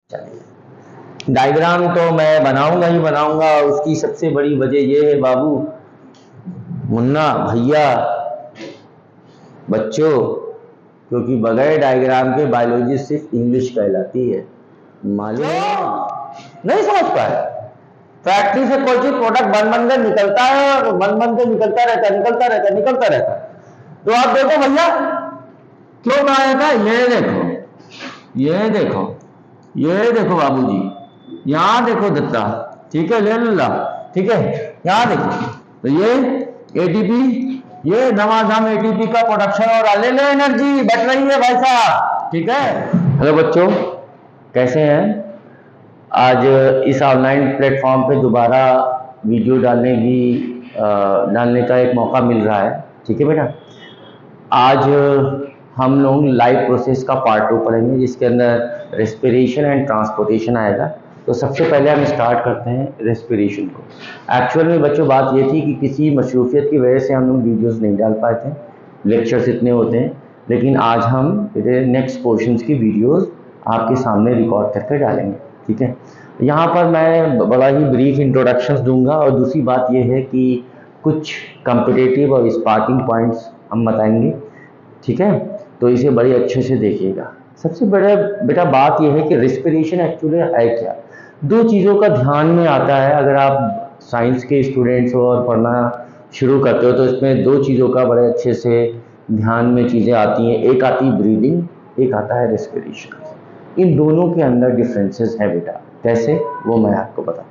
Diagram तो मैं बनाऊंगा ही बनाऊंगा। उसकी सबसे बड़ी वजह यह है बाबू, मुन्ना भैया, बच्चों, क्योंकि बगैर डायग्राम के बायोलॉजी सिर्फ इंग्लिश कहलाती है। मालूम नहीं समझ पाए? फैक्ट्री से कोई चीज प्रोडक्ट बन कर निकलता है और बन के निकलता रहता है। तो आप देखो भैया क्यों कहा जाता है, ये देखो बाबूजी, यहाँ देखो दत्ता, ठीक है, ले ला, ठीक है, यहाँ देखो, तो ये एटीपी, ये धमाधम एटीपी का प्रोडक्शन और ले एनर्जी बच रही है भाई साहब, ठीक है। हेलो बच्चों, कैसे हैं? आज इस ऑनलाइन प्लेटफॉर्म पे दोबारा वीडियो डालने का एक मौका मिल रहा है, ठीक है बेटा। आज हम लोग लाइव प्रोसेस का पार्ट 2 पढ़ेंगे, जिसके अंदर रेस्पिरेशन एंड ट्रांसपोर्टेशन आएगा। तो सबसे पहले हम स्टार्ट करते हैं रेस्पिरेशन को। एक्चुअल में बच्चों बात ये थी कि किसी मशरूफियत की वजह से हम लोग वीडियोस नहीं डाल पाए थे, लेक्चर्स इतने होते हैं, लेकिन आज हम नेक्स्ट पोर्शंस की वीडियोस आपके सामने रिकॉर्ड करके डालेंगे, ठीक है। यहाँ पर मैं बड़ा ही ब्रीफ इंट्रोडक्शंस दूंगा, और दूसरी बात यह है कि कुछ कॉम्पिटिटिव और स्पार्किंग पॉइंट्स हम बताएंगे, ठीक है। तो इसे बड़े अच्छे से देखिएगा। सबसे बड़ा बेटा बात यह है कि रेस्पिरेशन एक्चुअली है क्या। दो चीज़ों का ध्यान में आता है, अगर आप साइंस के स्टूडेंट्स हो और पढ़ना शुरू करते हो तो इसमें दो चीज़ों का बड़े अच्छे से ध्यान में चीज़ें आती हैं। एक आती है ब्रीदिंग, एक आता है रेस्पिरेशन। इन दोनों के अंदर डिफरेंसेस है बेटा। कैसे, वो मैं आपको बताऊँ।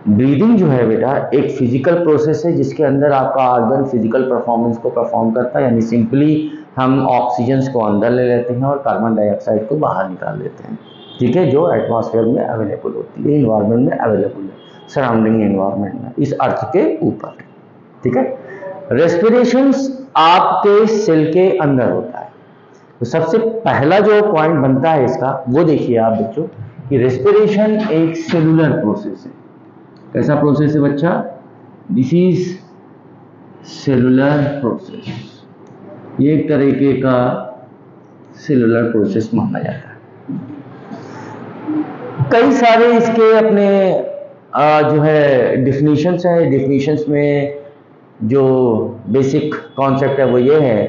ब्रीदिंग जो है बेटा एक फिजिकल प्रोसेस है, जिसके अंदर आपका ऑर्गन फिजिकल परफॉर्मेंस को परफॉर्म करता है, यानी सिंपली हम ऑक्सीजन को अंदर ले लेते हैं और कार्बन डाइऑक्साइड को बाहर निकाल देते हैं, ठीक है, जो एटमॉस्फेयर में अवेलेबल होती है, इन्वायरमेंट में अवेलेबल है, सराउंडिंग इन्वायरमेंट में, इस अर्थ के ऊपर, ठीक है। रेस्पिरेशन आपके सेल के अंदर होता है। तो सबसे पहला जो पॉइंट बनता है इसका, वो देखिए आप बच्चों कि रेस्पिरेशन एक सेलुलर प्रोसेस है। कैसा प्रोसेस है बच्चा? This is cellular process. ये एक तरीके का सेलुलर प्रोसेस माना जाता है। कई सारे इसके अपने जो है डिफिनीशंस है। डिफिनीशंस में जो बेसिक कॉन्सेप्ट है वो ये है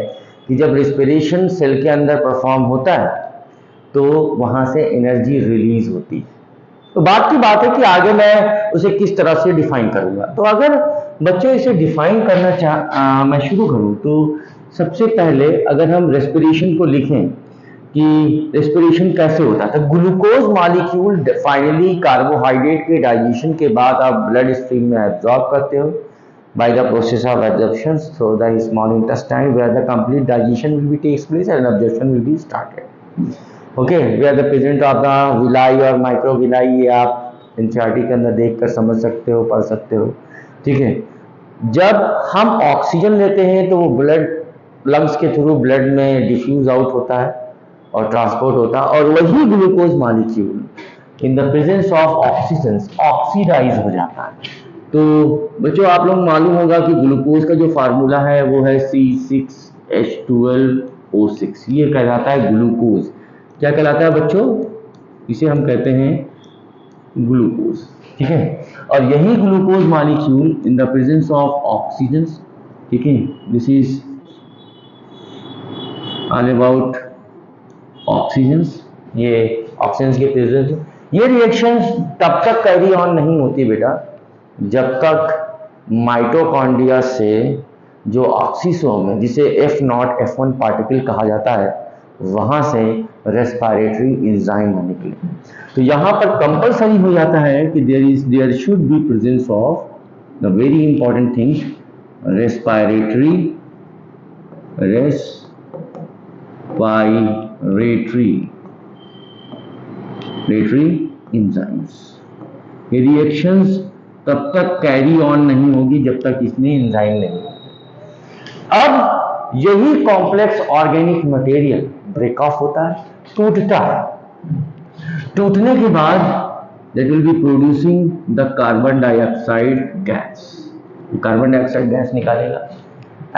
कि जब रेस्पिरेशन सेल के अंदर परफॉर्म होता है तो वहाँ से एनर्जी रिलीज होती है। तो बात की बात है कि आगे मैं उसे किस तरह से डिफाइन करूंगा। तो अगर बच्चों इसे डिफाइन करना मैं शुरू करूं तो सबसे पहले अगर हम रेस्पिरेशन को लिखें कि रेस्पिरेशन कैसे होता है, तो ग्लूकोज मॉलिक्यूल फाइनली कार्बोहाइड्रेट के डाइजेशन के बाद आप ब्लड स्ट्रीम में एब्जॉर्ब करते हो by the process of absorption through the small intestine, where the complete digestion will be takes place and absorption will be started. Okay, where the presence of the villi और microvilli, ये आप NCERT के अंदर देखकर समझ सकते हो, पढ़ सकते हो, ठीक है। जब हम ऑक्सीजन लेते हैं तो वो ब्लड लंग्स के थ्रू ब्लड में डिफ्यूज आउट होता है और ट्रांसपोर्ट होता है, और वही glucose molecule in the presence of oxygen oxidise हो जाता है। तो बच्चों आप लोग मालूम होगा कि ग्लूकोज का जो फार्मूला है वो है C6H12O6। ये कहलाता है ग्लूकोज। क्या कहलाता है बच्चों? इसे हम कहते हैं ग्लूकोज, ठीक है। और यही glucose molecule in the presence of oxygen, ठीक है, this is all about oxygen, ये ऑक्सीजन के प्रेजेंस। ये रिएक्शंस तब तक कैरी ऑन नहीं होती बेटा जब तक माइटोकॉन्ड्रिया से जो ऑक्सीसोम है, जिसे F0 F1 पार्टिकल कहा जाता है, वहां से रेस्पिरेटरी एंजाइम न निकले। तो यहाँ पर कंपलसरी हो जाता है कि there should be presence of the very important thing, respiratory enzymes. ये रिएक्शंस तब तक कैरी ऑन नहीं होगी जब तक इसमें एंजाइम नहीं होगा। अब यही complex organic material break off होता है, टूटता है। टूटने के बाद that will be producing the carbon dioxide gas. Carbon dioxide gas निकालेगा,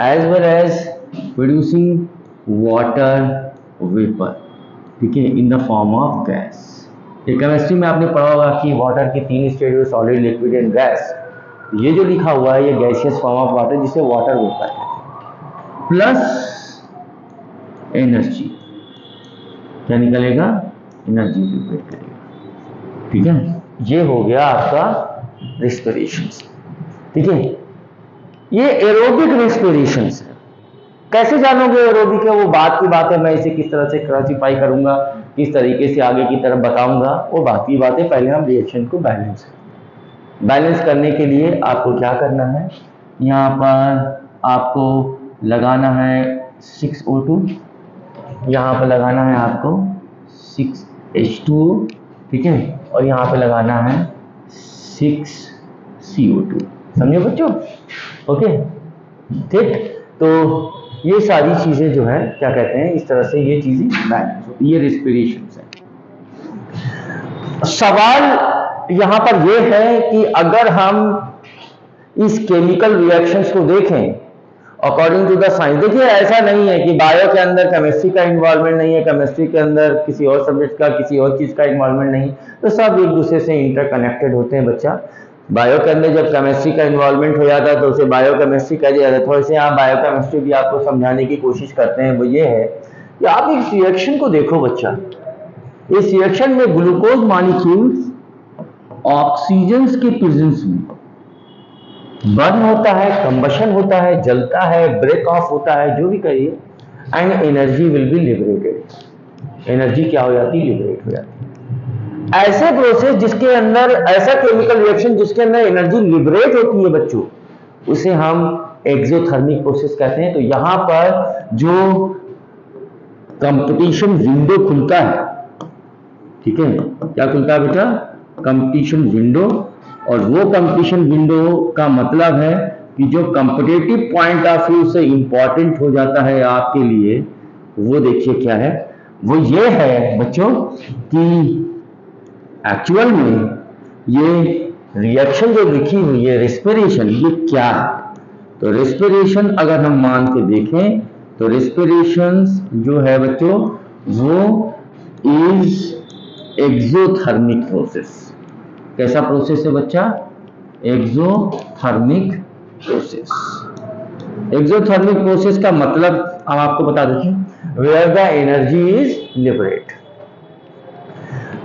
as well as producing water vapour, ठीक है, in the form of gas. ये केमिस्ट्री में आपने पढ़ा होगा कि वाटर की 3 stage, solid, liquid and gas. ये जो लिखा हुआ है ये गैसियस फॉर्म ऑफ वाटर जिसे वाटर बोलता है, प्लस एनर्जी क्या निकलेगा, एनर्जी लिबरेट करेगा। ठीक है, ये हो गया आपका रेस्पिरेशन। ठीक है, ये एरोबिक रेस्पिरेशन है। कैसे जानोगे एरोबिक है, वो बात की बात है, मैं इसे किस तरह से क्लासिफाई करूंगा, किस तरीके से आगे की तरफ बताऊंगा, वो बात की बात है। पहले हम रिएक्शन को बैलेंस करने के लिए आपको क्या करना है, यहाँ पर आपको लगाना है 6O2, यहाँ पर लगाना है आपको 6H2O, ठीक है, और यहाँ पे लगाना है 6CO2। समझे बच्चों? ओके, ठीक। तो ये सारी चीजें जो है क्या कहते हैं, इस तरह से ये चीजें बैलेंस होती है, ये रेस्पिरेशन है। सवाल यहाँ पर ये है कि अगर हम इस केमिकल रिएक्शंस को देखें अकॉर्डिंग टू द साइंस, देखिए ऐसा नहीं है कि बायो के अंदर केमिस्ट्री का इन्वॉल्वमेंट नहीं है, केमिस्ट्री के अंदर किसी और सब्जेक्ट का, किसी और चीज का इन्वॉल्वमेंट नहीं, तो सब एक दूसरे से इंटरकनेक्टेड होते हैं बच्चा। बायो के अंदर जब केमिस्ट्री का इन्वॉल्वमेंट हो जाता है तो उसे बायो केमिस्ट्री कहा जाता है। थोड़े से यहाँ बायो केमिस्ट्री भी आपको समझाने की कोशिश करते हैं, वो ये है कि आप इस रिएक्शन को देखो बच्चा, इस रिएक्शन में ग्लूकोज मॉलिक्यूल्स ऑक्सीजन के प्रेजेंस में बर्न होता है, कंबशन होता है, जलता है, ब्रेक ऑफ होता है, जो भी कहिए, and energy will be liberated. Energy क्या हो जाती है, लिबरेट हो जाती है। ऐसे प्रोसेस जिसके अंदर, ऐसा केमिकल रिएक्शन जिसके अंदर एनर्जी लिबरेट होती है बच्चों, उसे हम एक्सोथर्मिक प्रोसेस कहते हैं। तो यहां पर जो कंपटीशन विंडो खुलता है, ठीक है, क्या खुलता है बेटा, कंपटीशन विंडो, और वो कंपटीशन विंडो का मतलब है कि जो कंपिटिटिव पॉइंट ऑफ व्यू से इंपॉर्टेंट हो जाता है आपके लिए, वो देखिए क्या है, वो ये है बच्चों कि एक्चुअल में ये रिएक्शन जो लिखी हुई है रेस्पिरेशन, ये क्या है। तो रेस्पिरेशन अगर हम मान के देखें तो रेस्पिरेशन जो है बच्चों वो इज एक्सोथर्मिक प्रोसेस। कैसा प्रोसेस है बच्चा, एक्सोथर्मिक प्रोसेस। एक्सोथर्मिक प्रोसेस का मतलब हम आपको बता देते हैं, where the energy is liberate.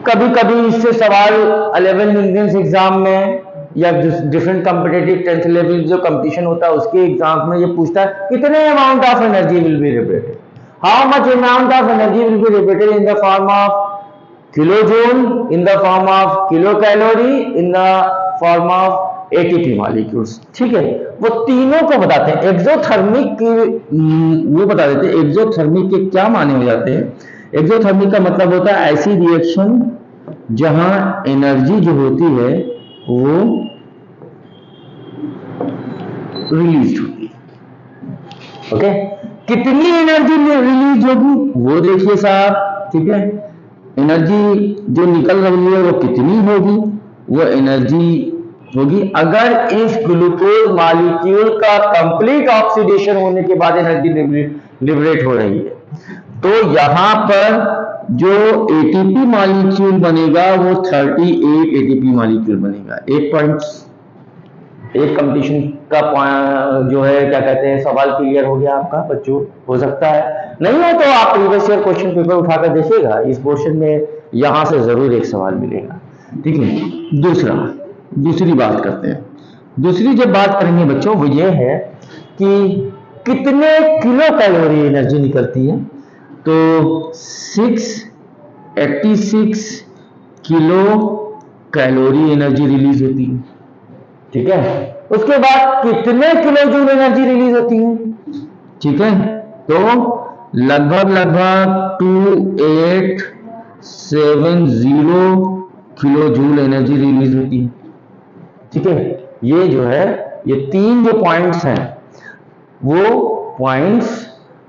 कभी कभी इससे सवाल 11 इंट्रेंस एग्जाम में या डिफरेंट कॉम्पिटिटिव 10th लेवल जो कंपटीशन होता है उसके एग्जाम में ये पूछता है कितने amount of energy will be liberated, how much amount of energy will be liberated in the form of kilojoule, in the form of kilocalorie, in the form of ATP molecules। ठीक है, वो तीनों को बताते हैं। एक्सोथर्मिक की वो बता देते हैं एक्सोथर्मिक के क्या माने हो जाते हैं। एक्सोथर्मिक का मतलब होता है ऐसी रिएक्शन जहां एनर्जी जो होती है वो रिलीज होती है। ओके, कितनी एनर्जी रिलीज होगी वो देखिए साहब, ठीक है, एनर्जी जो निकल रही है वो कितनी होगी, वो एनर्जी होगी अगर इस ग्लूकोज मॉलिक्यूल का कंप्लीट ऑक्सीडेशन होने के बाद एनर्जी लिबरेट हो रही है। तो यहां पर जो एटीपी मॉलिक्यूल बनेगा वो 38 एटीपी मॉलिक्यूल बनेगा। एक कंपटीशन का जो है क्या कहते हैं सवाल क्लियर हो गया आपका बच्चों, हो सकता है नहीं हो तो आप प्रीवियस ईयर क्वेश्चन पेपर उठाकर देखिएगा, इस पोर्शन में यहां से जरूर एक सवाल मिलेगा। ठीक है, दूसरी बात करते हैं। दूसरी जब बात करेंगे बच्चों वो ये है कि कितने किलो कैलोरी एनर्जी निकलती है, तो 686 किलो कैलोरी एनर्जी रिलीज होती है। ठीक है, उसके बाद कितने किलो जूल एनर्जी रिलीज होती है, ठीक है, तो लगभग 2870 किलो जूल एनर्जी रिलीज होती है। ठीक है, ये जो है ये तीन जो पॉइंट्स हैं वो पॉइंट्स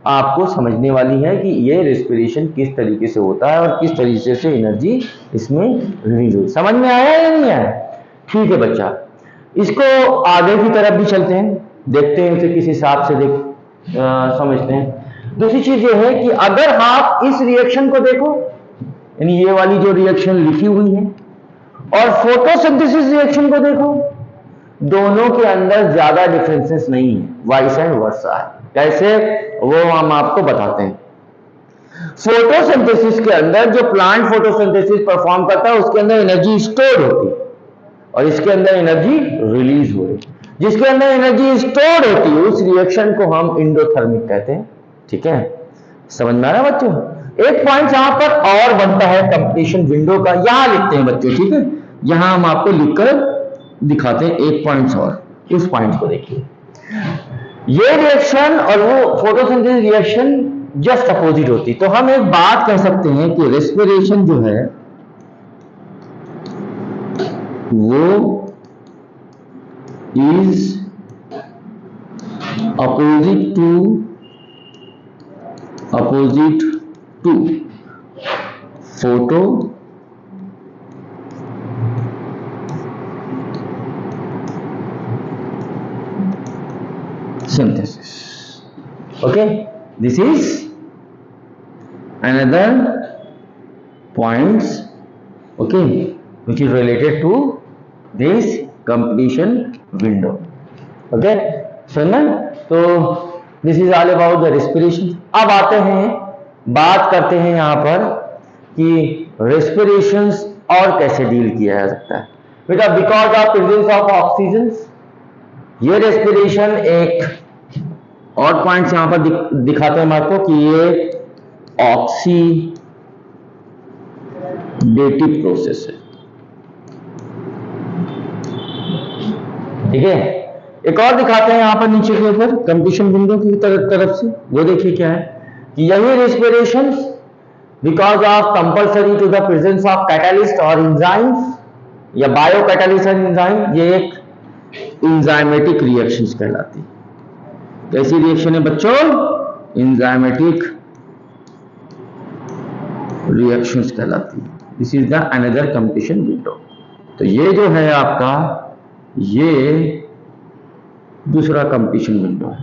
आपको समझने वाली है कि ये रेस्पिरेशन किस तरीके से होता है और किस तरीके से एनर्जी इसमें रिलीज होती है। समझ में आया या नहीं आया? ठीक है बच्चा, इसको आगे की तरफ भी चलते हैं, देखते हैं इसे किस हिसाब से समझते हैं। दूसरी चीज ये है कि अगर आप इस रिएक्शन को देखो, यानी ये वाली जो रिएक्शन लिखी हुई है, और फोटोसिंथेसिस रिएक्शन को देखो, दोनों के अंदर ज्यादा डिफरेंसेस नहीं है, वाइस एंड वर्सा है। कैसे, वो हम आपको बताते हैं। फोटोसिंथेसिस के अंदर जो प्लांट फोटोसिंथेसिस परफॉर्म करता है उसके अंदर एनर्जी स्टोर होती है और इसके अंदर एनर्जी रिलीज हो रही है। जिसके अंदर एनर्जी स्टोर होती है उस रिएक्शन को हम इंडोथर्मिक कहते हैं। ठीक है, समझ में आ रहा है बच्चों? एक पॉइंट यहां पर और बनता है कंप्लीशन विंडो का, यहां लिखते हैं बच्चों। ठीक है, यहां हम आपको लिखकर दिखाते हैं एक पॉइंट और, उस पॉइंट को देखिए। ये रिएक्शन और वो फोटोसिंथेसिस रिएक्शन जस्ट अपोजिट होती। तो हम एक बात कह सकते हैं कि रेस्पिरेशन जो है वो is opposite to photo synthesis. Okay, this is another points, okay, which is related to this completion window. Okay, so now तो this is all about the respiration. अब आते हैं, बात करते हैं यहाँ पर कि respirations और कैसे डील किया जा सकता है। बेटा, because of presence of oxygen, ये रेस्पिरेशन एक और पॉइंट्स यहां पर दिखाते हैं आपको कि ये ऑक्सीडेटिव प्रोसेस है। ठीक है, एक और दिखाते हैं यहां पर नीचे के ऊपर कंप्लीशन विंडो की तरफ से। वो देखिए क्या है कि यही respiration because of compulsory to the presence of catalyst और एंजाइम्स या बायो कैटालिस्ट और एंजाइम, ये एक इंजाइमेटिक रिएक्शंस कहलाती है। कैसी रिएक्शन है बच्चों? इंजाइमेटिक रिएक्शंस कहलाती है। This is the another completion window. तो ये जो है आपका, ये दूसरा कंप्लीशन विंडो है।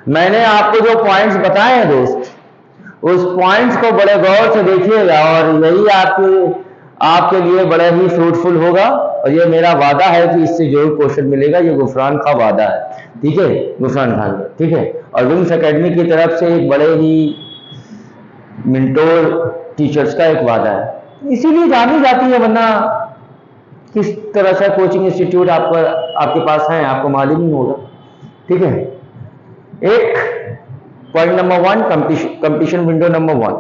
मैंने आपको जो पॉइंट्स बताए हैं दोस्त, उस पॉइंट्स को बड़े गौर से देखिएगा और यही आपके लिए बड़ा ही फ्रूटफुल होगा। और ये मेरा वादा है कि इससे जो क्वेश्चन मिलेगा ये गुफरान का वादा है। ठीक है, गुफरान खान का। ठीक है, और विंग्स एकेडमी की तरफ से एक बड़े ही मेंटोर टीचर्स का एक वादा है, इसीलिए जानी जाती है, वरना किस तरह से कोचिंग इंस्टीट्यूट आपके पास है आपको मालूम नहीं होगा। ठीक है, एक point number 1, completion window number 1,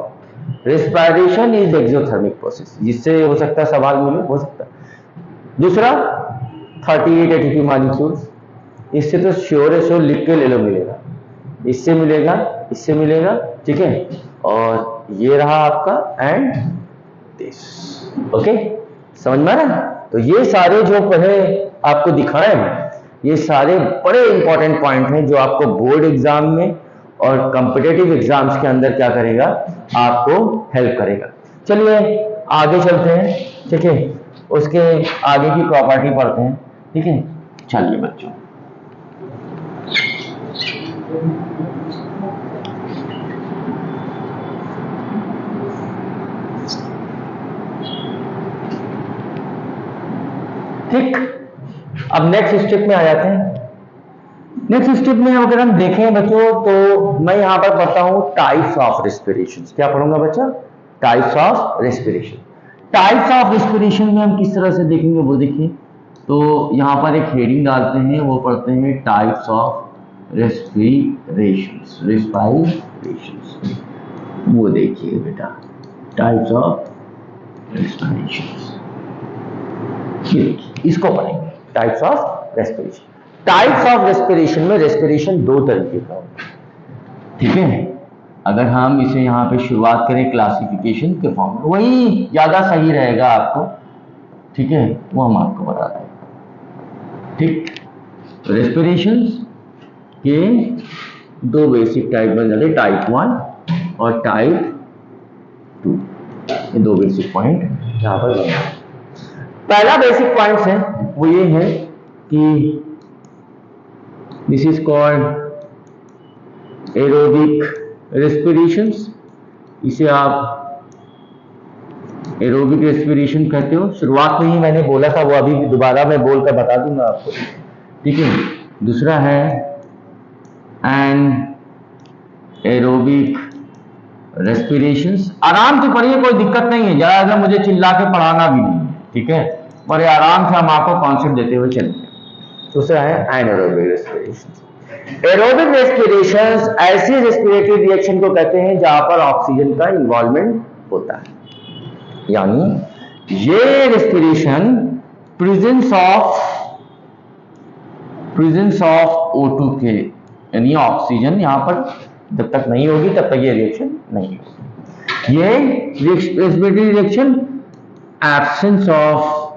respiration is exothermic process, जिससे हो सकता है सवाल मिले, हो सकता है। दूसरा 38 एटीपी मॉलिक्यूल्स, इससे तो श्योर है, श्योर लिख के ले लो, मिलेगा, इससे मिलेगा, इससे मिलेगा। ठीक है, और ये रहा आपका एंड दिस। ओके, समझ में आ रहा है? तो ये सारे जो पहले आपको दिखाए हैं, ये सारे बड़े इंपॉर्टेंट पॉइंट हैं जो आपको बोर्ड एग्जाम में और कॉम्पिटिटिव एग्जाम्स के अंदर क्या करेगा, आपको हेल्प करेगा। चलिए आगे चलते हैं। ठीक है, उसके आगे की प्रॉपर्टी पढ़ते हैं। ठीक है, चलिए बच्चों, ठीक, अब नेक्स्ट स्टेप में आ जाते हैं। नेक्स्ट स्टेप में अगर हम देखें बच्चों, तो मैं यहां पर पढ़ता हूं टाइप्स ऑफ रेस्पिरेशन। क्या पढ़ूंगा बच्चा? Types of respiration. Types of respiration में हम किस तरह से देखेंगे वो देखिए। तो यहां पर एक हेडिंग डालते हैं, वो पढ़ते हैं टाइप्स ऑफ रेस्पिरेशंस। रेस्पिरेशंस वो देखिए बेटा, टाइप्स ऑफ रेस्पिरेशंस, इसको पढ़ेंगे, types of respiration. Types of respiration में रेस्पिरेशन दो तरीके का होता है। ठीक है, अगर हम इसे यहाँ पे शुरुआत करें क्लासिफिकेशन के फॉर्म में, वही ज्यादा सही रहेगा आपको। ठीक है, वो हम आपको बताते हैं। ठीक, रेस्पिरेशन के दो बेसिक टाइप बन जाते हैं, टाइप 1 और टाइप 2। ये दो बेसिक पॉइंट यहाँ पर बन जाते हैं। पहला बेसिक पॉइंट है वो ये है कि दिस इज कॉल्ड एरोबिक रेस्पिरेशंस। इसे आप एरोबिक रेस्पिरेशन कहते हो, शुरुआत में ही मैंने बोला था, वो अभी भी दोबारा मैं बोलकर बता दूंगा आपको, ठीक है। दूसरा है एन एरोबिक रेस्पिरेशंस। आराम से पढ़िए, कोई दिक्कत नहीं है, ज्यादा मुझे चिल्ला के पढ़ाना भी नहीं है, ठीक है, बड़े आराम से हम आपको कॉन्सेप्ट देते हुए चलेंगे। दूसरा है एनारोबिक रेस्पिरेशन। एरोबिक रेस्पिरेशंस ऐसी रेस्पिरेटरी रिएक्शन को कहते हैं जहां पर ऑक्सीजन का इन्वॉल्वमेंट होता है, यानी ये रेस्पिरेशन प्रेजेंस ऑफ O2 के, यानी ऑक्सीजन यहां पर जब तक नहीं होगी तब तक ये रिएक्शन नहीं होगी। ये respiratory reaction absence of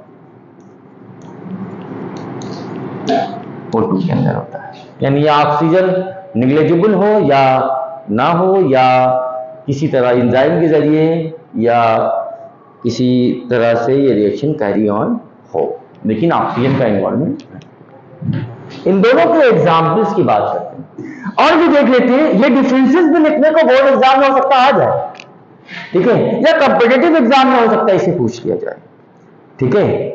O2 के अंदर होता है, यानी ये ऑक्सीजन निग्लेजिबल हो या ना हो, या किसी तरह एंजाइम के जरिए या किसी तरह से ये रिएक्शन कैरी ऑन हो, लेकिन ऑक्सीजन का इन्वॉल्वमेंट। इन दोनों के एग्जाम्पल्स की बात करते हैं और भी देख लेते हैं। ये डिफरेंसेस भी लिखने को बोर्ड एग्जाम में हो सकता आ जाए, ठीक है, या कॉम्पिटिटिव एग्जाम में हो सकता है इसे पूछ लिया जाए, ठीक है।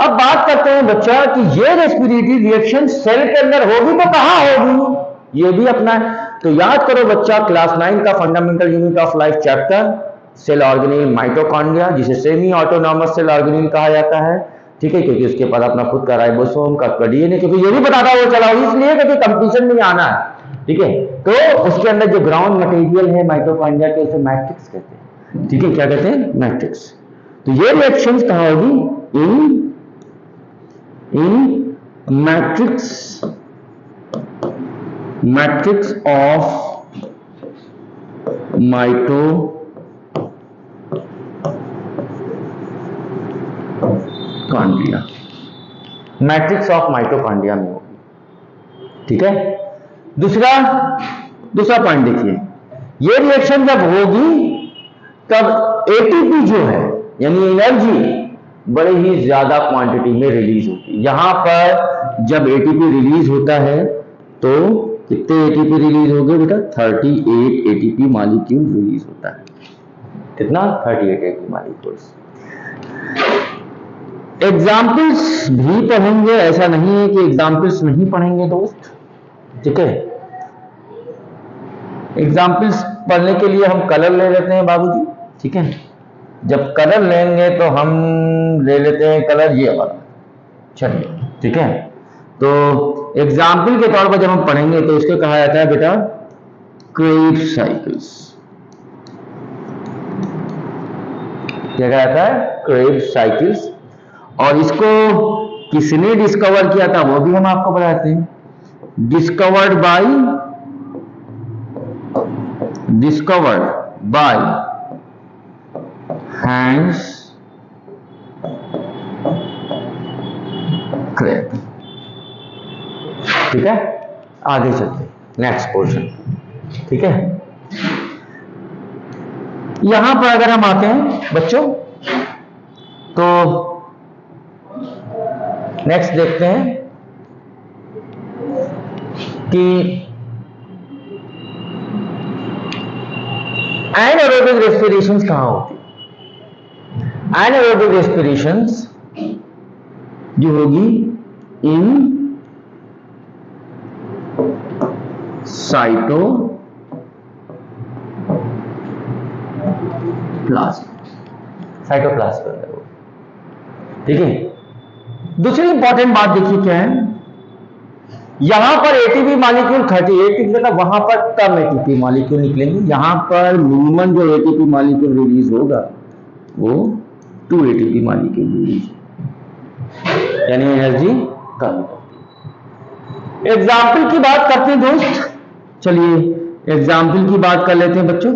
अब बात करते हैं बच्चा कि ये रेस्पिरेटरी रिएक्शन सेल के अंदर होगी तो कहां होगी, ये भी अपना है। तो याद करो बच्चा, क्लास 9 का fundamental unit of life chapter cell organelle mitochondria, जिसे सेमी ऑटोनॉमस सेल ऑर्गेनेल कहा जाता है, ठीक है, क्योंकि उसके पास अपना खुद का राइबोसोम का डीएनए, क्योंकि ये भी बताता वो चला इसलिए क्योंकि कंपटीशन में आना है, ठीक है। तो उसके अंदर जो ग्राउंड मटेरियल है माइटोकॉन्ड्रिया के, उसे मैट्रिक्स कहते हैं, ठीक है, क्या कहते हैं, मैट्रिक्स। तो ये रिएक्शंस कहां होगी, in matrix of mitochondria, matrix of mitochondria में होगी, ठीक है। दूसरा पॉइंट देखिए, ये रिएक्शन जब होगी तब एटीपी जो है यानी एनर्जी बड़े ही ज्यादा क्वांटिटी में रिलीज होती है। यहां पर जब एटीपी रिलीज होता है तो कितने एटीपी रिलीज हो गए बेटा, 38 एटीपी मॉलिक्यूल रिलीज होता है। कितना, 38 एटीपी मॉलिक्यूल्स। एग्जाम्पल्स भी पढ़ेंगे, ऐसा नहीं है कि एग्जाम्पल्स नहीं पढ़ेंगे दोस्त, ठीक है। एग्जाम्पल्स पढ़ने के लिए हम कलर ले लेते हैं बाबूजी, ठीक है। जब कलर लेंगे तो हम ले लेते हैं कलर ये वाला, चलिए, ठीक है। तो एग्जाम्पल के तौर पर जब हम पढ़ेंगे तो इसको कहा जाता है बेटा क्रेब्स साइकिल्स। क्या कहा जाता है, क्रेब्स साइकिल्स। और इसको किसने डिस्कवर किया था वो भी हम आपको बताते हैं। डिस्कवर्ड बाय हैंस क्रेब, ठीक है। आगे चलते नेक्स्ट पोर्शन, ठीक है। यहां पर अगर हम आते हैं बच्चों तो नेक्स्ट देखते हैं कि एनारोबिक रेस्पिरेशंस कहां होती है। एनारोबिक रेस्पिरेशंस जो होगी इन साइटोप्लाज्म, साइटोप्लाज्म के अंदर होगी, ठीक है। दूसरी इंपॉर्टेंट बात देखिए क्या है, यहां पर एटीपी मॉलिक्यूल 38 निकलेगा, वहां पर कम एटीपी मॉलिक्यूल निकलेंगे। यहां पर मिनिमम जो एटीपी मॉलिक्यूल रिलीज होगा वो 2 एटीपी मॉलिक्यूल रिलीज, यानी एनर्जी कम होगी। एग्जाम्पल की बात करते हैं दोस्त, चलिए एग्जाम्पल की बात कर लेते हैं बच्चों।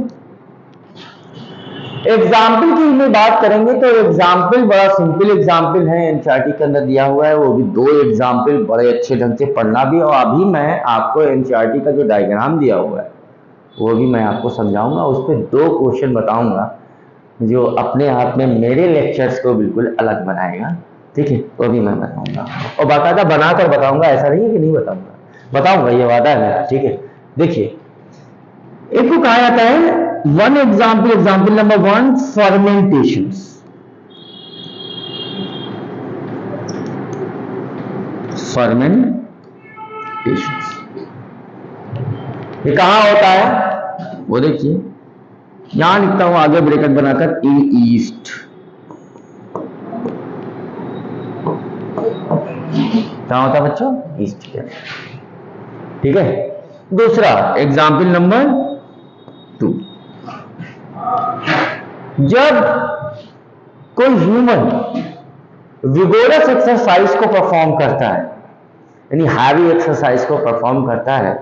एग्जाम्पल की में बात करेंगे तो एग्जाम्पल बड़ा सिंपल एग्जाम्पल है, एनसीईआरटी के अंदर दिया हुआ है, वो भी 2 एग्जाम्पल बड़े अच्छे ढंग से पढ़ना भी। और अभी मैं आपको एनसीईआरटी का जो डायग्राम दिया हुआ है वो भी मैं आपको समझाऊंगा, उस पर 2 क्वेश्चन बताऊंगा जो अपने आप में मेरे लेक्चर्स को बिल्कुल अलग बनाएगा, ठीक है। वो भी मैं बताऊंगा और बाकायदा बनाकर बताऊंगा, ऐसा नहीं है कि नहीं बताऊंगा, बताऊंगा, ये वादा है मेरा, ठीक है। देखिए एक को कहा जाता है वन एग्जाम्पल नंबर 1 फर्मेंटेशंस, फर्मेंटेशन। ये कहाँ होता है वो देखिए, यहां लिखता हूं आगे ब्रैकेट बनाकर, इन ईस्ट। कहाँ होता है बच्चों? ईस्ट के। ठीक है, दूसरा एग्जाम्पल नंबर 2, जब कोई ह्यूमन विगोरस एक्सरसाइज को परफॉर्म करता है, यानी हैवी एक्सरसाइज को परफॉर्म करता है,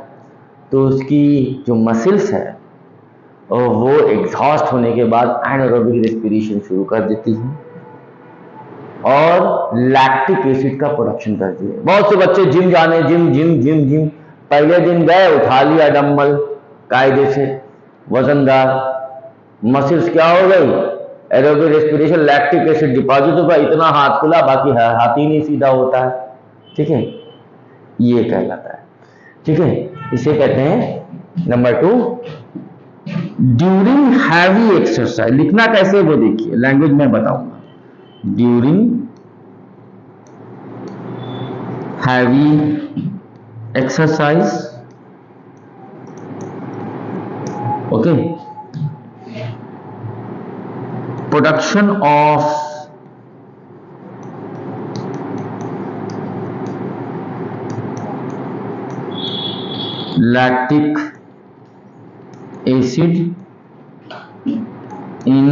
तो उसकी जो मसल्स है और वो एग्जॉस्ट होने के बाद एनारोबिक रेस्पिरेशन शुरू कर देती है और लैक्टिक एसिड का प्रोडक्शन करती है। बहुत से बच्चे जिम जाने, जिम जिम जिम जिम, पहले दिन गए, उठा लिया डंबल कायदे से वजनदार, मसल्स क्या हो गई, aerobic respiration, lactic acid deposit होगा, इतना हाथ खुला, बाकी हाथ ही नहीं सीधा होता है। ठीक है, ये कहलाता है। ठीक है, इसे कहते हैं नंबर 2, ड्यूरिंग हैवी एक्सरसाइज। लिखना कैसे वो देखिए, लैंग्वेज में बताऊंगा। During heavy exercise, okay, production of lactic acid in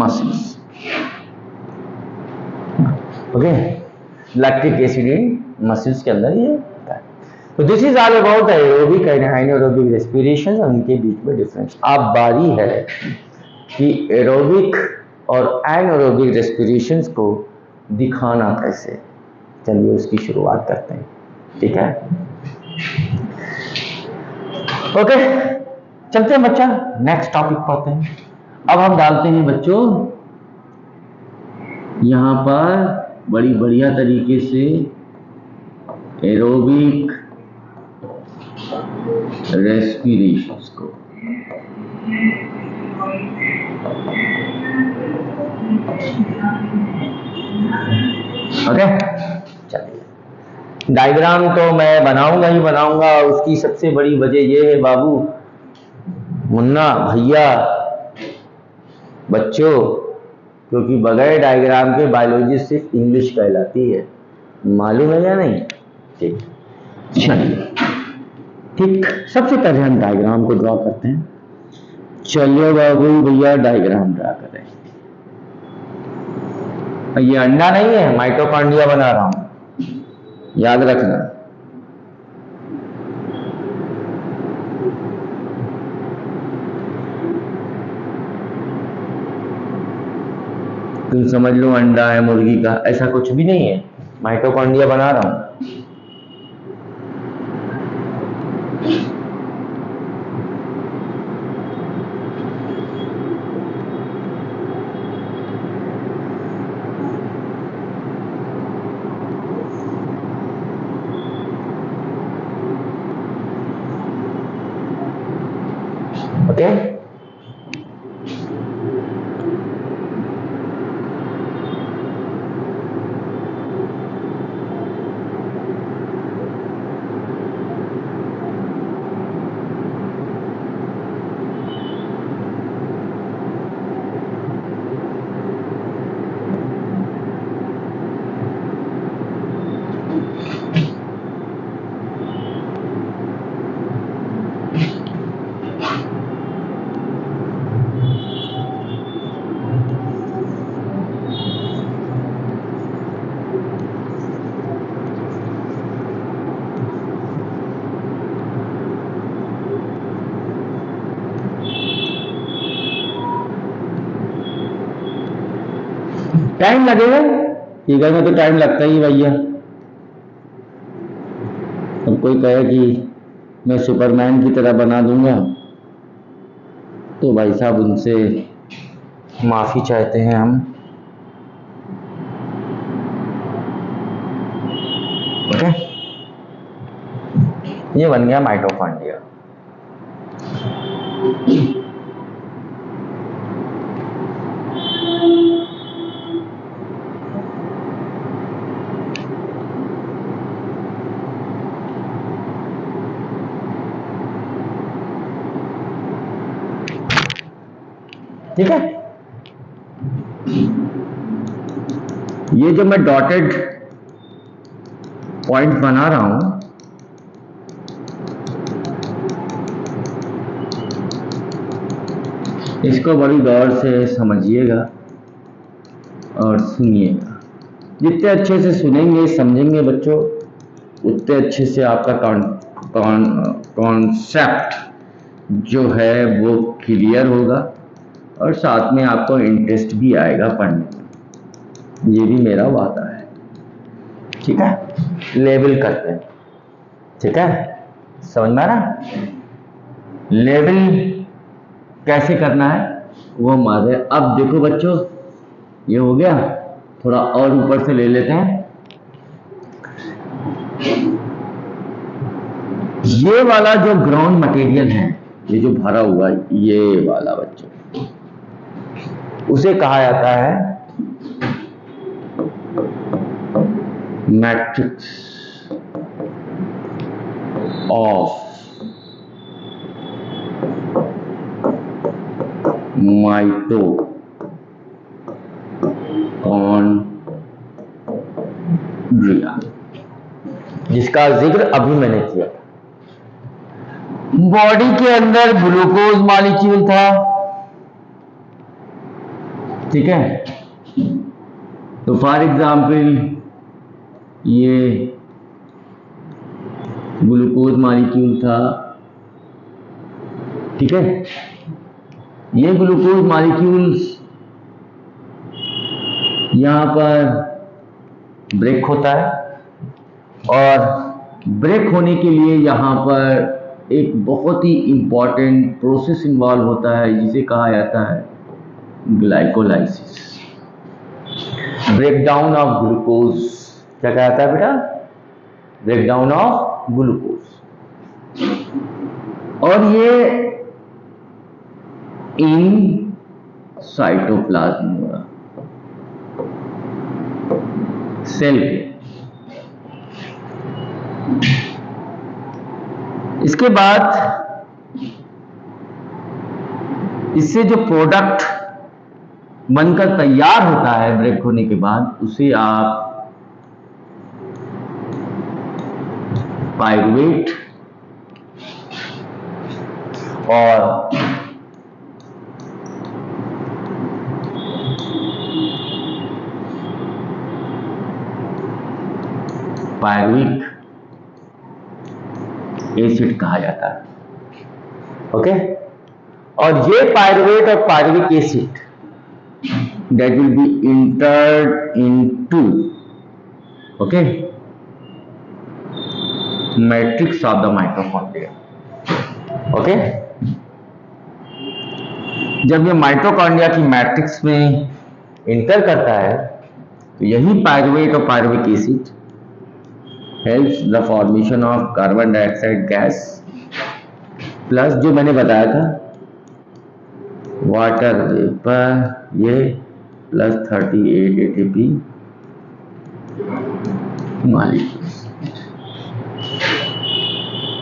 muscles. Okay, lactic acid in muscles के अंदर ये होता है। तो this is all about aerobic and anaerobic respiration और उनके बीच में डिफरेंस। अब बारी है कि एरोबिक और एनारोबिक रेस्पिरेशंस को दिखाना कैसे। चलिए उसकी शुरुआत करते हैं। ठीक है, ओके, चलते हैं बच्चा, नेक्स्ट टॉपिक पढ़ते हैं। अब हम डालते हैं बच्चों यहां पर बड़ी बढ़िया तरीके से एरोबिक रेस्पिरेशंस को। ओके, चलिए डायग्राम तो मैं बनाऊंगा ही बनाऊंगा। उसकी सबसे बड़ी वजह यह है बाबू, मुन्ना भैया, बच्चों, क्योंकि बगैर डायग्राम के बायोलॉजी सिर्फ इंग्लिश कहलाती है, मालूम है या नहीं? ठीक, चलिए, ठीक, सबसे पहले हम डायग्राम को ड्रॉ करते हैं। चलिए बाबू भैया डायग्राम ड्रॉ करें। ये अंडा नहीं है, माइटोकॉन्ड्रिया बना रहा हूं, याद रखना। तुम समझ लो अंडा है मुर्गी का, ऐसा कुछ भी नहीं है, माइटोकॉन्ड्रिया बना रहा हूं। ओके, टाइम लगेगा, फिगर में तो टाइम लगता ही भैया। अब कोई कहे कि मैं सुपरमैन की तरह बना दूंगा, तो भाई साहब उनसे माफी चाहते हैं हम। ओके, ये बन गया माइटोकॉन्ड्रिया। ठीक है। ये जो मैं डॉटेड पॉइंट बना रहा हूं, इसको बड़ी गौर से समझिएगा और सुनिएगा। जितने अच्छे से सुनेंगे समझेंगे बच्चों, उतने अच्छे से आपका कॉन्सेप्ट जो है वो क्लियर होगा और साथ में आपको इंटरेस्ट भी आएगा पढ़ने में। ये भी मेरा वादा है। ठीक है, लेवल करते हैं। ठीक है, समझ में आ रहा? लेवल कैसे करना है वो हमारे। अब देखो बच्चों, ये हो गया, थोड़ा और ऊपर से ले लेते हैं। ये वाला जो ग्राउंड मटेरियल है, ये जो भरा हुआ है, ये वाला बच्चों, उसे कहा जाता है मैट्रिक्स ऑफ माइटोकॉन्ड्रिया, जिसका जिक्र अभी मैंने किया। बॉडी के अंदर ग्लूकोज मॉलिक्यूल था, ठीक है। तो फॉर एग्जाम्पल ये ग्लूकोज मॉलिक्यूल था, ठीक है। ये ग्लूकोज मॉलिक्यूल्स यहां पर ब्रेक होता है और ब्रेक होने के लिए यहां पर एक बहुत ही इंपॉर्टेंट प्रोसेस इन्वॉल्व होता है जिसे कहा जाता है ग्लाइकोलाइसिस, ब्रेकडाउन ऑफ ग्लूकोज। क्या कहा जाता है बेटा? Breakdown of glucose. और ये इन साइटोप्लाज्म होगा, सेल के। इसके बाद इससे जो प्रोडक्ट बनकर तैयार होता है ब्रेक होने के बाद, उसे आप पाइरुवेट और पायरुविक एसिड कहा जाता है। ओके, और ये पायरुवेट और pyruvic acid that will be entered into okay matrix of the mitochondria। Okay, जब ये माइटोकॉन्ड्रिया की मैट्रिक्स में इंटर करता है तो यही पायरुवेट और pyruvic acid helps the formation of carbon dioxide gas plus जो मैंने बताया था वाटर वेपर, ये प्लस 38 ATP मॉलिक्यूल्स।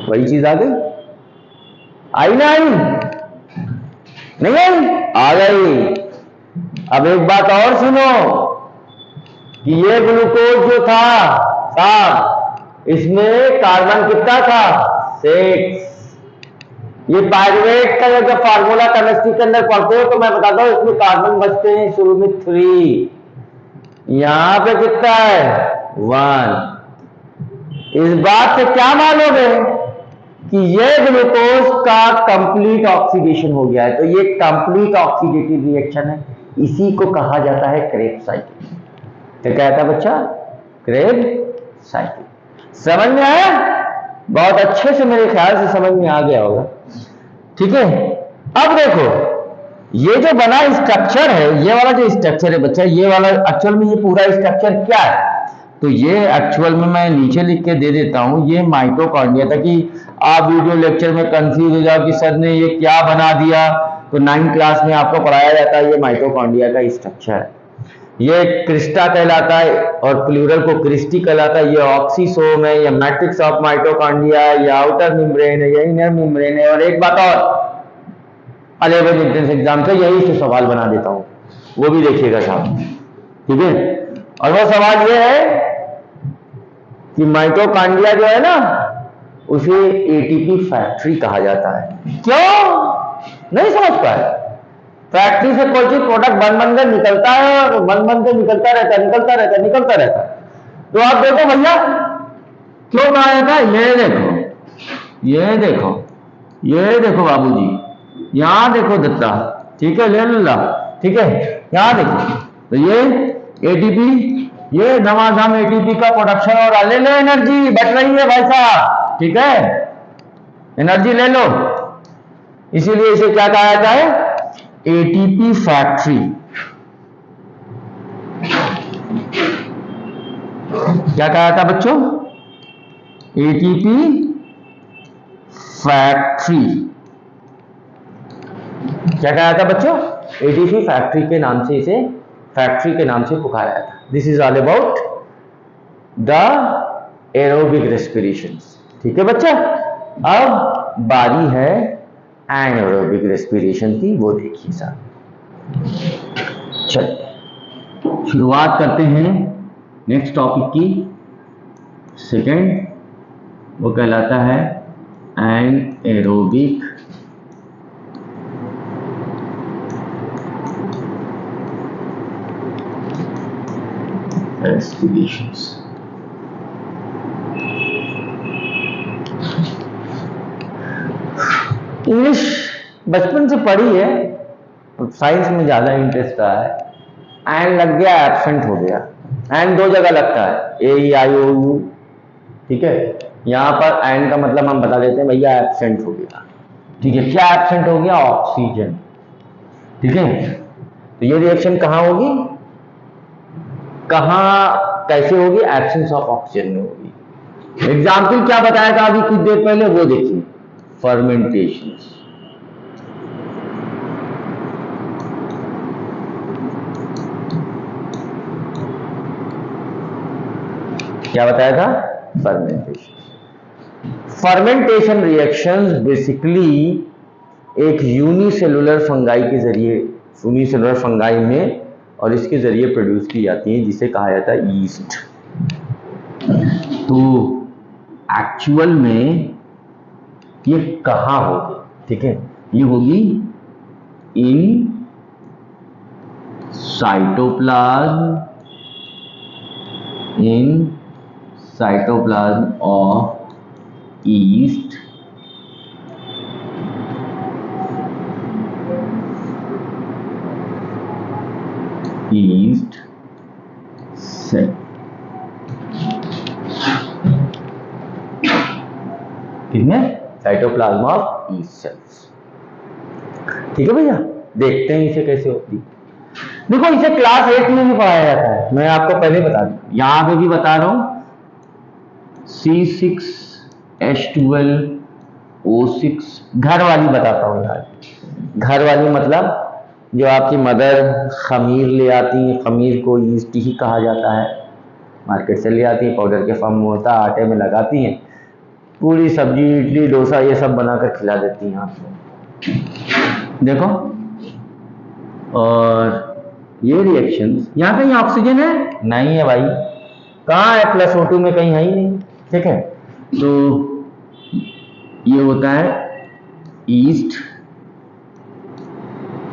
वही चीज आ गई? आई ना आई? नहीं आई? आ गई। अब एक बात और सुनो कि ये ग्लूकोज जो था साहब, इसमें कार्बन कितना था? 6। ये पायरुवेट का जब फार्मूला केमिस्ट्री के अंदर पढ़ते हो तो मैं बताता हूं, इसमें कार्बन बचते हैं शुरू में 3, यहां पे कितना है? 1। इस बात से क्या मालूम है कि ये ग्लूकोज का कंप्लीट ऑक्सीडेशन हो गया है। तो ये कंप्लीट ऑक्सीडेटिव रिएक्शन है, इसी को कहा जाता है क्रेब्स साइकिल। क्या कहता है बच्चा? Krebs cycle. समझ में आया? बहुत अच्छे से मेरे ख्याल से समझ में आ गया होगा। ठीक है, अब देखो ये जो बना स्ट्रक्चर है, ये वाला जो स्ट्रक्चर है बच्चा, ये वाला एक्चुअल में ये पूरा स्ट्रक्चर क्या है? तो ये एक्चुअल में मैं नीचे लिख के दे देता हूं, ये माइटोकॉन्ड्रिया, ताकि आप वीडियो लेक्चर में कंफ्यूज हो जाओ कि सर ने ये क्या बना दिया। तो 9th क्लास में आपको पढ़ाया जाता है ये माइटोकॉन्ड्रिया का स्ट्रक्चर है। ये क्रिस्टा कहलाता है और प्लूरल को क्रिस्टी कहलाता है। ये ऑक्सीसोम है, ये मैट्रिक्स ऑफ माइटोकॉन्ड्रिया, ये आउटर मेम्ब्रेन है, ये इनर मेम्ब्रेन है। और एक बात और, 11 एंट्रेंस एग्जाम से यही से सवाल बना देता हूं, वो भी देखिएगा साहब, ठीक है। और वो सवाल ये है कि माइटोकॉन्ड्रिया जो है ना, उसे एटीपी फैक्ट्री कहा जाता है। क्यों नहीं समझ पाए? फैक्ट्री से कोई चीज प्रोडक्ट बन कर निकलता है और बन के निकलता रहता है, निकलता रहता है, निकलता रहता है। तो आप देखो भैया क्यों कहा जाता है, ये देखो, ये देखो, ये देखो बाबूजी, यहां देखो दत्ता, ठीक है, ले ला, ठीक है, यहां देखो, तो ये एटीपी, ये धमाधम एटीपी का प्रोडक्शन हो रहा, ले लो एनर्जी बच रही है भाई साहब, ठीक है, एनर्जी ले लो। इसीलिए इसे क्या कहा जाता है, एटीपी फैक्ट्री। क्या कहा था बच्चों, एटीपी फैक्ट्री। क्या कहा था बच्चों, एटीपी फैक्ट्री के नाम से इसे फैक्ट्री के नाम से पुकारा था। This is all about the aerobic respiration, ठीक है बच्चा। अब बारी है एनारोबिक रेस्पिरेशन की, वो देखिए साहब। चलिए शुरुआत करते हैं नेक्स्ट टॉपिक की। सेकंड वो कहलाता है एनारोबिक रेस्पिरेशंस। इंग्लिश बचपन से पढ़ी है, साइंस में ज्यादा इंटरेस्ट रहा है। एंड लग गया, एब्सेंट हो गया। एंड दो जगह लगता है, AEIOU, ठीक है। यहां पर एंड का मतलब हम बता देते हैं भैया, एब्सेंट हो गया, ठीक है। क्या एब्सेंट हो गया, ऑक्सीजन, ठीक है। तो ये रिएक्शन कहां होगी, कहां कैसे होगी, एब्सेंस ऑफ ऑक्सीजन में होगी। एग्जाम्पल क्या बताया था अभी कुछ देर पहले, वो देखिए, फर्मेंटेशन। क्या बताया था, फर्मेंटेशन। फर्मेंटेशन रिएक्शंस बेसिकली एक यूनिसेलुलर फंगाई के जरिए, यूनिसेलुलर फंगाई में और इसके जरिए प्रोड्यूस की जाती हैं, जिसे कहा जाता है ईस्ट। तो एक्चुअल में ये कहां होगी, ठीक है, ये होगी in cytoplasm, in cytoplasm of yeast cell. कितने, साइटोप्लाज्म ऑफ ईस्ट सेल्स, ठीक है भैया। देखते हैं इसे कैसे होती है। देखो इसे क्लास 8 में भी पढ़ाया जाता है, मैं आपको पहले बता दूं, यहां पे भी बता रहा हूं। C6H12O6 घर वाली बताता हूं यार। घर वाली मतलब जो आपकी मदर खमीर ले आती है, खमीर को ईस्ट ही कहा जाता है, मार्केट से ले आती है, पाउडर के फॉर्म में होता है, आटे में लगाती हैं, पूरी सब्जी, इडली, डोसा ये सब बनाकर खिला देती हैं आपको, देखो। और ये रिएक्शंस, यहाँ कहीं ऑक्सीजन है, नहीं है भाई, कहाँ है, +O2 में कहीं है ही नहीं, ठीक है। तो ये होता है ईस्ट,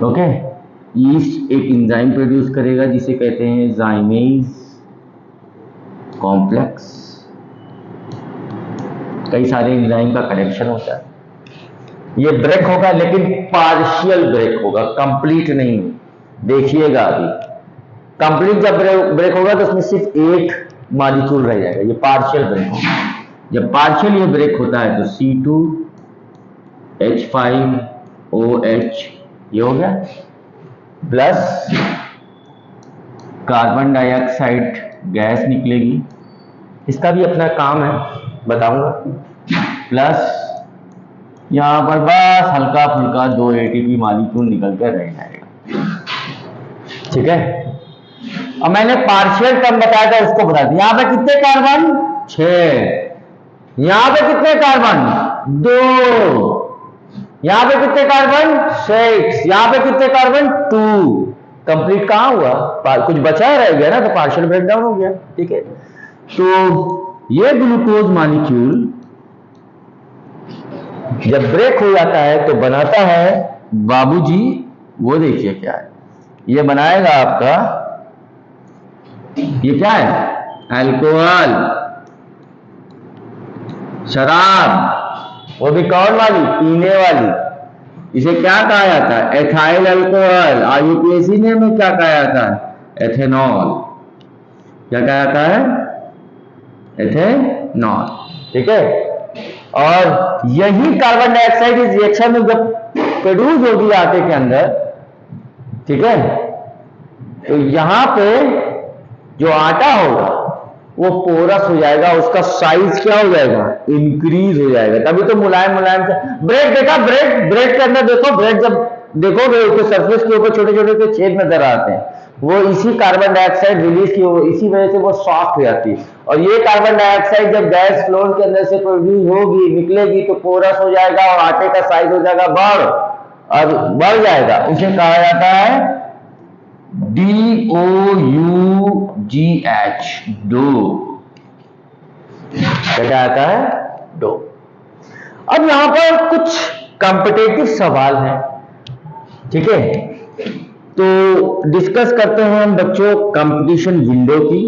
ओके। ईस्ट एक एंजाइम प्रोड्यूस करेगा जिसे कहते हैं जाइमेज कॉम्प्लेक्स। कई सारे एंजाइम का कनेक्शन होता है। ये ब्रेक होगा लेकिन पार्शियल ब्रेक होगा, कंप्लीट नहीं। देखिएगा अभी कंप्लीट जब ब्रेक होगा तो उसमें सिर्फ एक मॉलिक्यूल रह जाएगा, ये पार्शियल ब्रेक होगा। जब पार्शियल ये ब्रेक होता है तो C2H5OH ये हो गया, प्लस कार्बन डाइऑक्साइड गैस निकलेगी, इसका भी अपना काम है, बताऊंगा। प्लस यहां पर बस हल्का फुल्का 2 ATP मॉलिक्यूल निकल कर रह जाएगा, ठीक है। और मैंने पार्शियल टर्म बताया था उसको बता दिया। यहां पे कितने कार्बन, 6, यहां पे कितने कार्बन, 2, यहां पे कितने कार्बन 6, यहां पे कितने कार्बन 2। कंप्लीट कहां हुआ, कुछ बचा रह गया ना, तो पार्शियल ब्रेकडाउन हो गया। ठीक है, तो ये ग्लूकोज मॉलिक्यूल जब ब्रेक हो जाता है तो बनाता है बाबूजी, वो देखिए क्या है, ये बनाएगा आपका, ये क्या है, अल्कोहल, शराब, वो भी कौन वाली, पीने वाली। इसे क्या कहा जाता है, एथाइल अल्कोहल। आईयूपीएसी ने में क्या कहा जाता है, एथेनॉल। क्या कहा जाता है, एथेनॉल। ठीक है, और यही कार्बन डाइऑक्साइड इस रिएक्शन में जब प्रोड्यूस होगी आटे के अंदर, ठीक है, तो यहां पे जो आटा होगा वो पोरस हो जाएगा, उसका साइज क्या हो जाएगा, इंक्रीज हो जाएगा, तभी तो मुलायम मुलायम से। ब्रेड देखा, ब्रेड के अंदर देखो, ब्रेड जब देखोगे उसके सरफेस के ऊपर छोटे छोटे से छेद नजर आते हैं, वो इसी कार्बन डाइऑक्साइड रिलीज की, इसी वजह से वो सॉफ्ट हो जाती है। और ये कार्बन डाइऑक्साइड जब गैस फ्लोर के अंदर से प्रोड्यूस होगी, निकलेगी, तो पोरस हो जाएगा और आटे का साइज हो जाएगा बढ़ जाएगा। उसे कहा जाता है DOUGH, डो। क्या आता है, डो। अब यहां पर कुछ कॉम्पिटिटिव सवाल हैं, ठीक है, तो डिस्कस करते हैं हम बच्चों कंपटीशन विंडो की।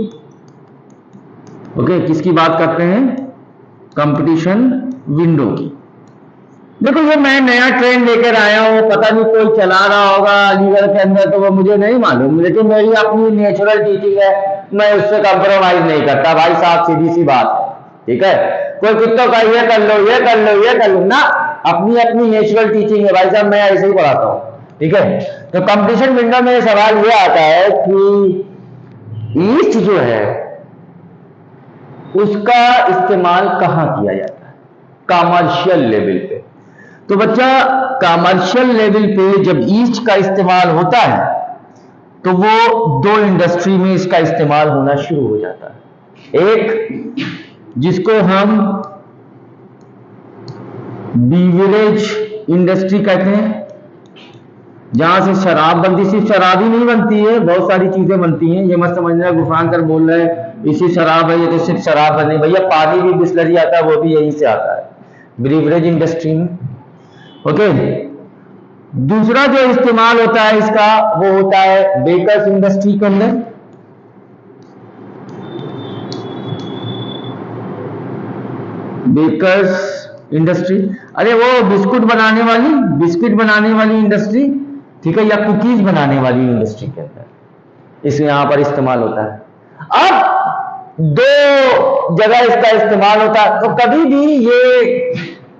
ओके, किसकी बात करते हैं, कंपटीशन विंडो की। देखो ये मैं नया ट्रेन लेकर आया हूं, पता नहीं कोई चला रहा होगा अलीगढ़ के अंदर, तो वो मुझे नहीं मालूम, लेकिन मेरी अपनी नेचुरल टीचिंग है, मैं उससे कंप्रोमाइज नहीं करता भाई साहब, सीधी सी बात है। ठीक है, कोई कितनों का ये कर लो, ये कर लो, ये कर लो ना, अपनी अपनी नेचुरल टीचिंग है भाई साहब, मैं ऐसे ही पढ़ाता हूं। ठीक है, तो कंपटीशन विंडो में सवाल ये आता है कि ईस्ट जो है उसका इस्तेमाल कहां किया जाता है, कमर्शियल लेवल पे। तो बच्चा कमर्शियल लेवल पे जब ईस्ट का इस्तेमाल होता है तो वो दो इंडस्ट्री में इसका इस्तेमाल होना शुरू हो जाता है। एक जिसको हम बीवरेज इंडस्ट्री कहते हैं, जहां से शराब बनती, सिर्फ शराब ही नहीं बनती है, बहुत सारी चीजें बनती हैं, ये मत समझना गुफरान सर बोल रहे हैं इसी शराब है ये तो सिर्फ शराब बने, भैया पानी भी बिस्लरी आता है, वो भी यहीं से आता है, बीवरेज इंडस्ट्री में। ओके, दूसरा जो इस्तेमाल होता है इसका वो होता है बेकर्स इंडस्ट्री के अंदर। बेकर्स इंडस्ट्री, अरे वो बिस्कुट बनाने वाली इंडस्ट्री, ठीक है, या कुकीज बनाने वाली इंडस्ट्री के अंदर इसे यहां पर इस्तेमाल होता है। अब दो जगह इसका इस्तेमाल होता है, तो कभी भी ये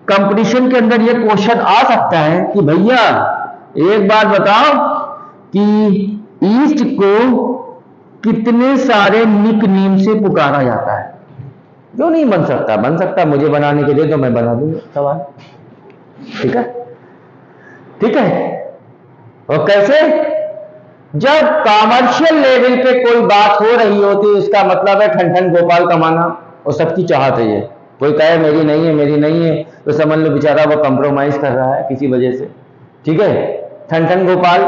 कंपटीशन के अंदर ये क्वेश्चन आ सकता है कि भैया एक बात बताओ कि ईस्ट को कितने सारे निक नेम से पुकारा जाता है। क्यों नहीं बन सकता, मुझे बनाने के लिए तो मैं बना दूंगा सवाल। ठीक है, ठीक है, और कैसे, जब कमर्शियल लेवल पे कोई बात हो रही होती है, इसका मतलब है ठन गोपाल कमाना, और सबकी चाहत है ये, कोई कहे मेरी नहीं है तो समझ लो बेचारा वो कंप्रोमाइज कर रहा है किसी वजह से। ठीक है, ठन गोपाल,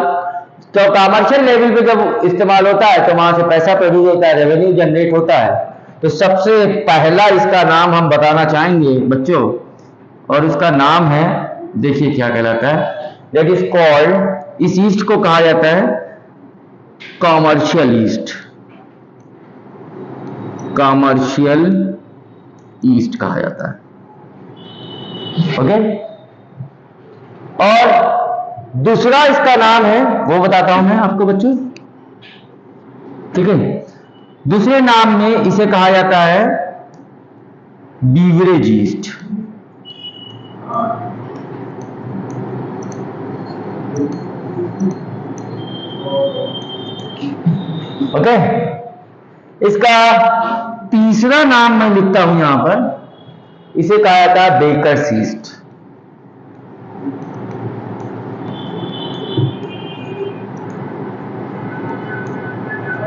तो कमर्शियल लेवल पे जब इस्तेमाल होता है तो वहां से पैसा प्रोड्यूस होता है, रेवेन्यू जनरेट होता है। तो सबसे पहला इसका नाम हम बताना चाहेंगे बच्चों, और इसका नाम है, देखिए क्या कहलाता है, दैट इज कॉल्ड, इस ईस्ट को कहा जाता है कॉमर्शियल ईस्ट, कॉमर्शियल ईस्ट कहा जाता है। ओके, और दूसरा इसका नाम है वो बताता हूं मैं आपको बच्चों। ठीक है, दूसरे नाम में इसे कहा जाता है बीवरेज ईस्ट। ओके, इसका तीसरा नाम मैं लिखता हूं यहां पर, इसे कहा जाता है बेकर्स ईस्ट।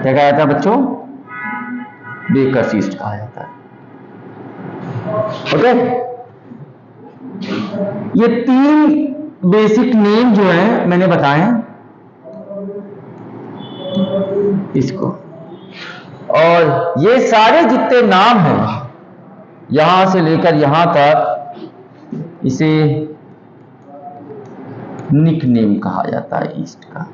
क्या कहा जाता है बच्चों, बेकर्स ईस्ट कहा जाता है। ओके, ये तीन बेसिक नेम जो है मैंने बताए इसको, और ये सारे जितने नाम हैं यहां से लेकर यहां तक इसे निक नेम कहा जाता है ईस्ट का।